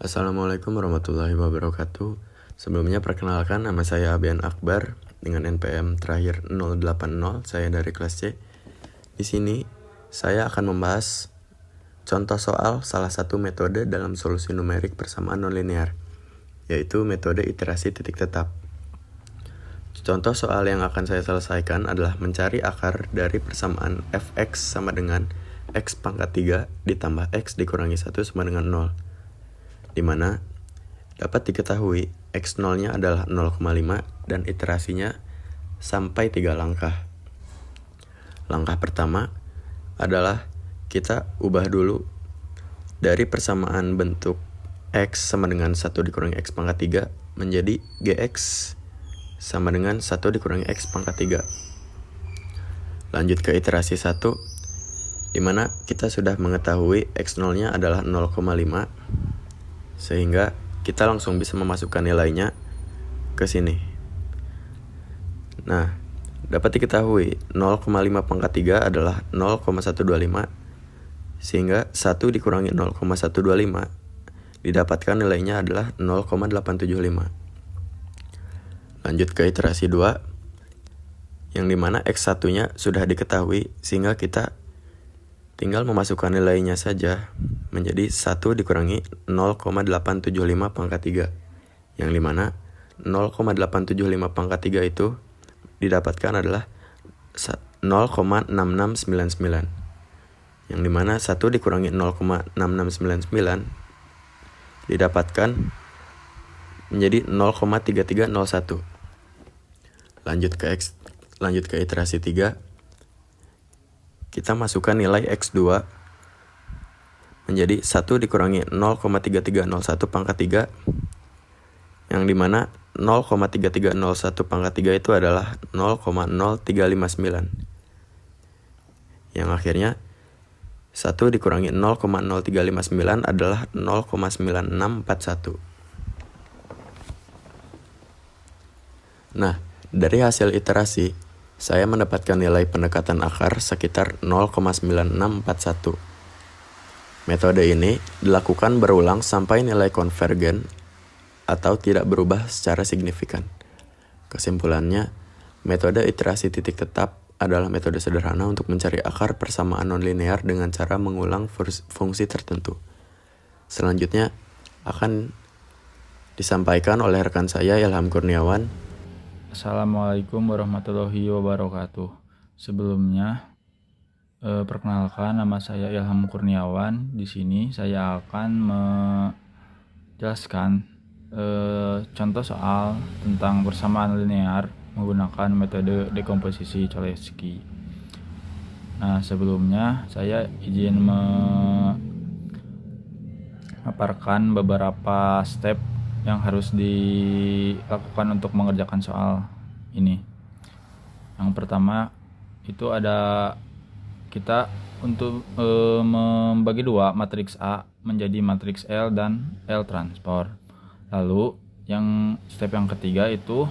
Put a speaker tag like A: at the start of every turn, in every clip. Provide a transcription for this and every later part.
A: Assalamualaikum warahmatullahi wabarakatuh. Sebelumnya perkenalkan, nama saya Abian Akbar dengan NPM terakhir 080. Saya dari kelas C. Di sini saya akan membahas contoh soal salah satu metode dalam solusi numerik persamaan nonlinear, yaitu metode iterasi titik tetap. Contoh soal yang akan saya selesaikan adalah mencari akar dari persamaan fx sama dengan x pangkat 3 ditambah x dikurangi 1 sama dengan 0, di mana dapat diketahui x0-nya adalah 0,5 dan iterasinya sampai 3 langkah. Langkah pertama adalah kita ubah dulu dari persamaan bentuk x sama dengan 1 dikurangi x pangkat 3 menjadi gx sama dengan 1 dikurangi x pangkat 3. Lanjut ke iterasi 1, di mana kita sudah mengetahui x0-nya adalah 0,5, sehingga kita langsung bisa memasukkan nilainya ke sini. Nah, dapat diketahui 0,5 pangkat 3 adalah 0,125, sehingga 1 dikurangi 0,125 didapatkan nilainya adalah 0,875. Lanjut ke iterasi 2, yang dimana x1-nya sudah diketahui, sehingga kita tinggal memasukkan nilainya saja menjadi 1 dikurangi 0,875 pangkat 3, yang dimana 0,875 pangkat 3 itu didapatkan adalah 0,6699, yang dimana 1 dikurangi 0,6699 didapatkan menjadi 0,3301. Lanjut ke iterasi 3, kita masukkan nilai x2 menjadi 1 dikurangi 0,3301 pangkat 3, yang dimana 0,3301 pangkat 3 itu adalah 0,0359, yang akhirnya 1 dikurangi 0,0359 adalah 0,9641. Nah, dari hasil iterasi, saya mendapatkan nilai pendekatan akar sekitar 0,9641. Metode ini dilakukan berulang sampai nilai konvergen atau tidak berubah secara signifikan. Kesimpulannya, metode iterasi titik tetap adalah metode sederhana untuk mencari akar persamaan nonlinear dengan cara mengulang fungsi tertentu. Selanjutnya akan disampaikan oleh rekan saya Ilham Kurniawan.
B: Assalamualaikum warahmatullahi wabarakatuh. Sebelumnya, perkenalkan, nama saya Ilham Kurniawan. Di sini saya akan menjelaskan contoh soal tentang persamaan linear menggunakan metode dekomposisi Cholesky. Nah, sebelumnya saya izin memaparkan beberapa step yang harus dilakukan untuk mengerjakan soal ini. Yang pertama itu ada kita untuk membagi dua matriks A menjadi matriks L dan L transport. Lalu yang step yang ketiga itu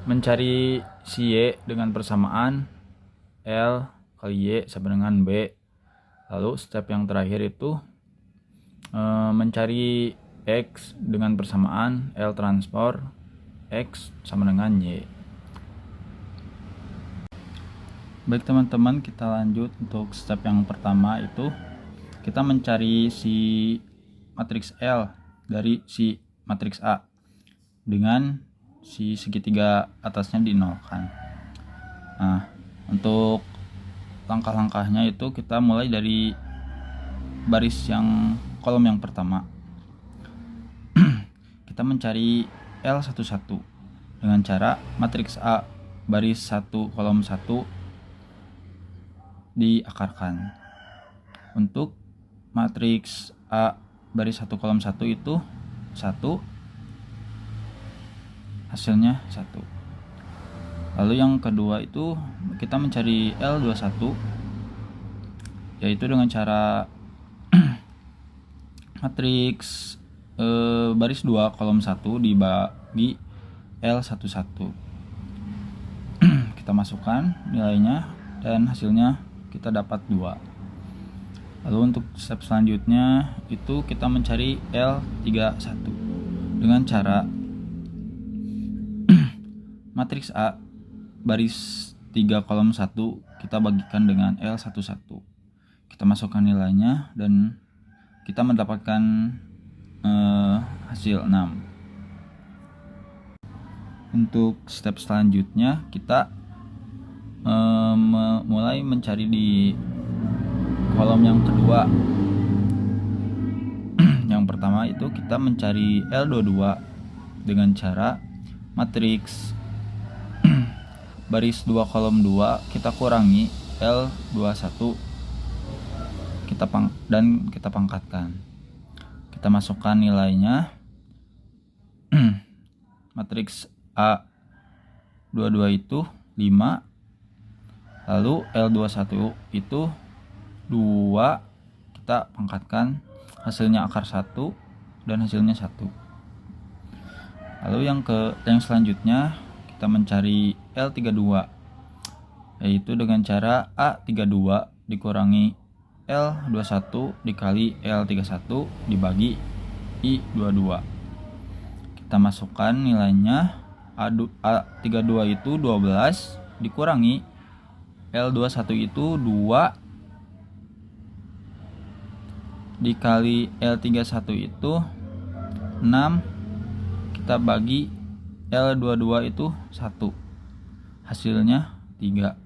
B: mencari si Y dengan persamaan L kali Y sama dengan B. Lalu step yang terakhir itu mencari X dengan persamaan L transport X sama dengan Y. Baik teman-teman, kita lanjut untuk step yang pertama, itu kita mencari si matriks L dari si matriks A dengan si segitiga atasnya dinolkan. Nah, untuk langkah-langkahnya itu kita mulai dari baris yang kolom yang pertama. Kita mencari L11 dengan cara matriks A baris 1 kolom 1 diakarkan. Untuk matriks A baris 1 kolom 1 itu 1, hasilnya 1. Lalu yang kedua itu kita mencari L21, yaitu dengan cara matriks baris 2 kolom 1 dibagi L11. Kita masukkan nilainya dan hasilnya kita dapat 2. Lalu untuk step selanjutnya itu kita mencari L31 dengan cara matriks A baris 3 kolom 1 kita bagikan dengan L11. Kita masukkan nilainya dan kita mendapatkan hasil 6. Untuk step selanjutnya kita mulai mencari di kolom yang kedua. Yang pertama itu kita mencari L22 dengan cara matriks baris 2 kolom 2 kita kurangi L21 dan kita pangkatkan. Kita masukkan nilainya. Matriks A22 itu 5, lalu L21 itu 2, kita pangkatkan, hasilnya akar 1 dan hasilnya 1. Lalu yang selanjutnya kita mencari L32, yaitu dengan cara A32 dikurangi L21 dikali L31 dibagi I22. Kita masukkan nilainya. A32 itu 12 dikurangi L21 itu 2 dikali L31 itu 6, kita bagi L22 itu 1, hasilnya 3.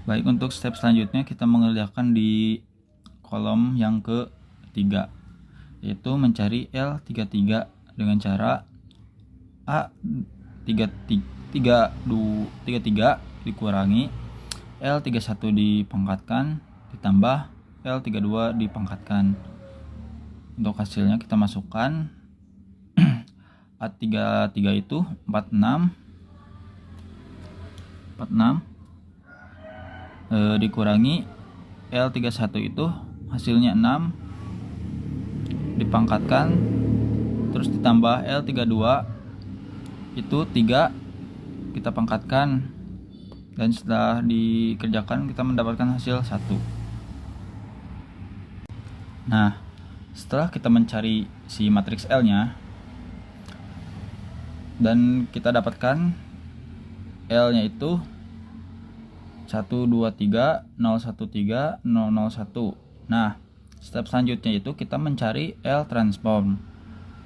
B: Baik, untuk step selanjutnya kita mengerjakan di kolom yang ketiga, yaitu mencari L33 dengan cara A33 dikurangi L31 dipangkatkan ditambah L32 dipangkatkan. Untuk hasilnya kita masukkan. A33 itu 46 dikurangi L31 itu hasilnya 6 dipangkatkan, terus ditambah L32 itu 3 kita pangkatkan, dan setelah dikerjakan kita mendapatkan hasil 1. Nah, setelah kita mencari si matriks L nya dan kita dapatkan L nya itu 123 013 001. Nah, step selanjutnya itu kita mencari L transform.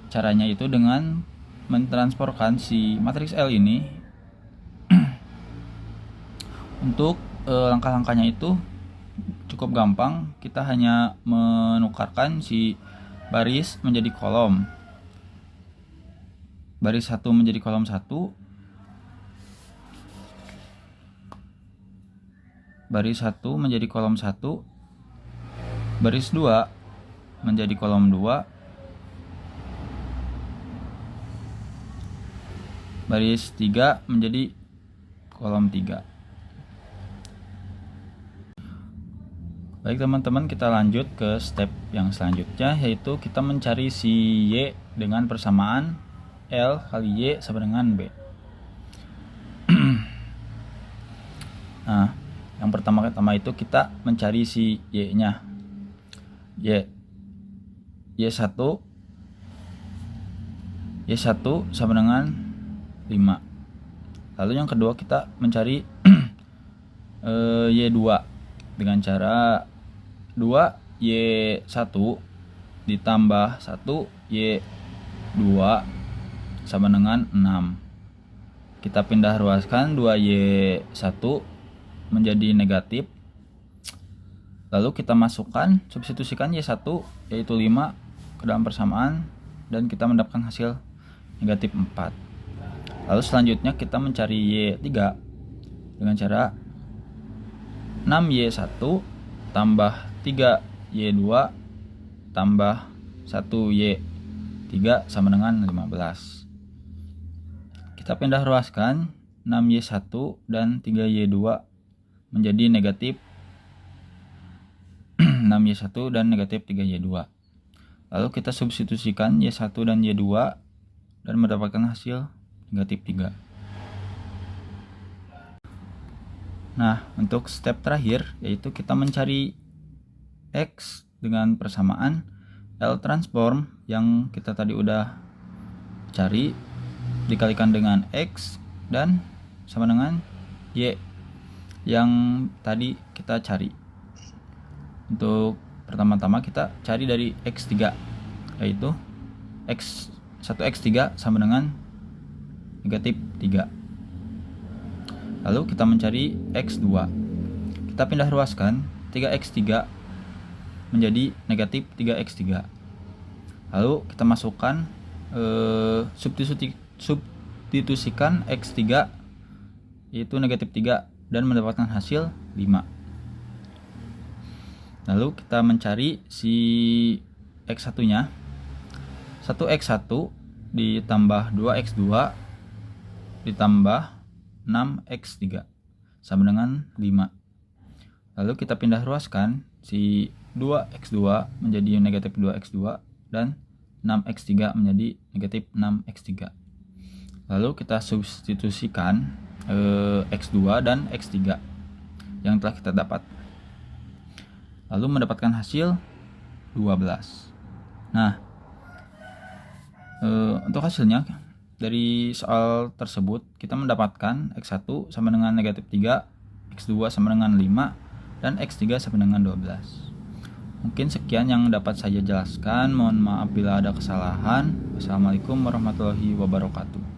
B: Caranya itu dengan mentransformkan si matriks L ini. Untuk langkah-langkahnya itu cukup gampang. Kita hanya menukarkan si baris menjadi kolom. Baris 1 menjadi kolom 1. Baris 1 menjadi kolom 1. Baris 2 menjadi kolom 2. Baris 3 menjadi kolom 3. Baik teman-teman, kita lanjut ke step yang selanjutnya, yaitu kita mencari si Y dengan persamaan L kali Y sama dengan B. Nah, yang pertama itu kita mencari si Y nya. Y1 sama dengan 5. Lalu yang kedua kita mencari Y2 dengan cara 2Y1 ditambah 1Y2 sama dengan 6. Kita pindah ruaskan 2Y1 menjadi negatif. Lalu kita masukkan, substitusikan Y1 yaitu 5 ke dalam persamaan dan kita mendapatkan hasil negatif 4. Lalu selanjutnya kita mencari Y3 dengan cara 6Y1 tambah 3Y2 tambah 1Y3 sama dengan 15. Kita pindah ruaskan 6Y1 dan 3Y2 menjadi negatif 6Y1 dan negatif 3Y2. Lalu kita substitusikan Y1 dan Y2 dan mendapatkan hasil negatif 3. Nah, untuk step terakhir yaitu kita mencari X dengan persamaan L transform yang kita tadi udah cari dikalikan dengan X dan sama dengan Y yang tadi kita cari. Untuk pertama-tama kita cari dari X3 yaitu X1X3 sama dengan negatif 3. Lalu kita mencari X2. Kita pindah ruaskan 3X3 menjadi negatif 3X3. Lalu kita masukkan substitusikan X3 yaitu negatif 3 dan mendapatkan hasil 5. Lalu kita mencari si X1 nya 1X1 ditambah 2X2 ditambah 6X3 sama dengan 5. Lalu kita pindah ruaskan si 2X2 menjadi negatif 2X2 dan 6X3 menjadi negatif 6X3. Lalu kita substitusikan X2 dan X3 yang telah kita dapat. Lalu mendapatkan hasil 12. Nah, untuk hasilnya dari soal tersebut kita mendapatkan X1 sama dengan negatif 3, X2 sama dengan 5, dan X3 sama dengan 12. Mungkin sekian yang dapat saya jelaskan. Mohon maaf bila ada kesalahan. Wassalamualaikum warahmatullahi wabarakatuh.